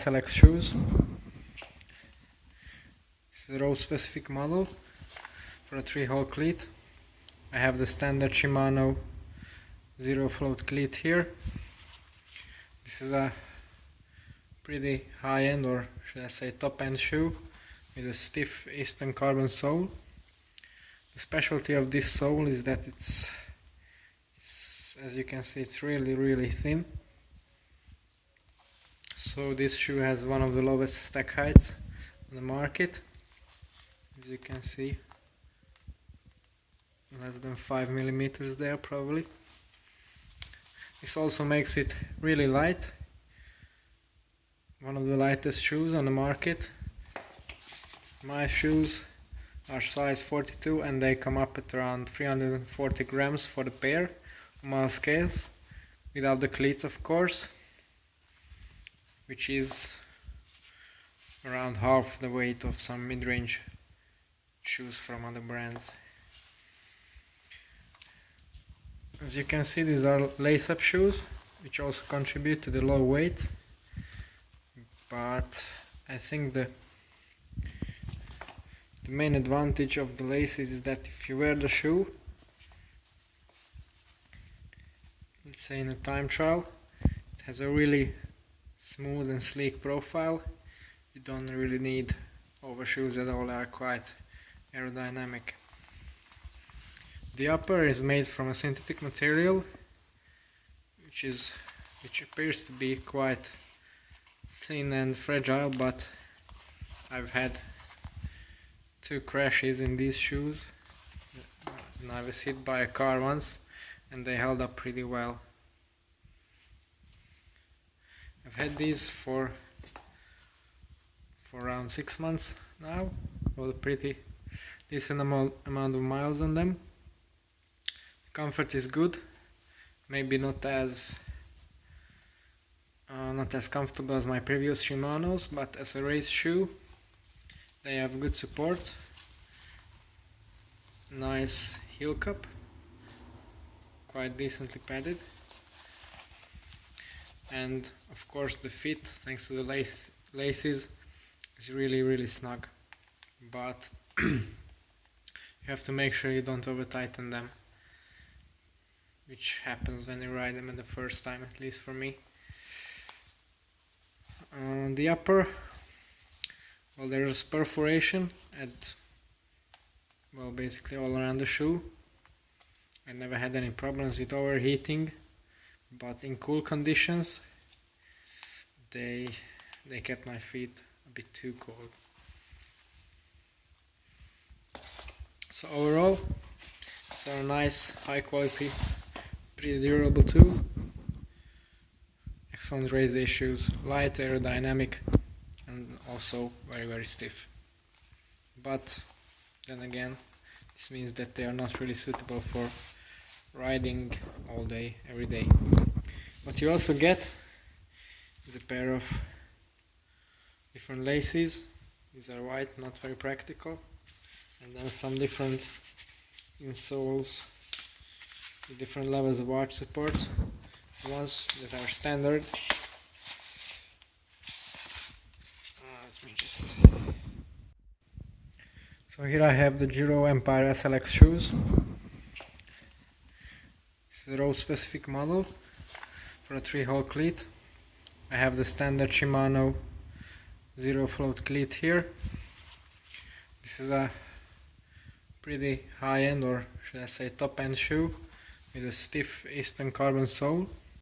SLX shoes. This is a road specific model for a 3-hole cleat. I have the standard Shimano zero float cleat here. This is a pretty high-end, or should I say top-end shoe with a stiff Eastern carbon sole. The specialty of this sole is that it's as you can see, it's really thin. So this shoe has one of the lowest stack heights on the market. As you can see, less than 5 millimeters there probably. This also makes it really light. One of the lightest shoes on the market. My shoes are size 42 and they come up at around 340 grams for the pair on my scales, without the cleats of course, which is around half the weight of some mid-range shoes from other brands. As you can see, these are lace-up shoes, which also contribute to the low weight, but I think the main advantage of the laces is that if you wear the shoe, let's say in a time trial, it has a really smooth and sleek profile. You don't really need overshoes at all, they are quite aerodynamic. The upper is made from a synthetic material, which appears to be quite thin and fragile, but I've had 2 crashes in these shoes, and I was hit by a car once and they held up pretty well. I've had these for around 6 months now, with a pretty decent amount of miles on them. The comfort is good, maybe not as comfortable as my previous Shimanos, but as a race shoe they have good support, nice heel cup, quite decently padded, and of course the fit, thanks to the laces, is really snug. But you have to make sure you don't over tighten them, which happens when you ride them the first time, at least for me. The upper, well, there's perforation at, well, basically all around the shoe. I never had any problems with overheating, but in cool conditions they kept my feet a bit too cold. So overall, it's a nice, high quality, pretty durable too. Excellent race day shoes, light, aerodynamic, and also very stiff. But then again, this means that they are not really suitable for riding all day, every day. What you also get is a pair of different laces. These are white, not very practical, and then some different insoles with different levels of arch support. The ones that are standard, so here I have the Giro Empire SLX shoes. This is a road specific model for a 3-hole cleat. I have the standard Shimano zero float cleat here. This is a pretty high-end, or should I say top-end shoe with a stiff Eastern carbon sole.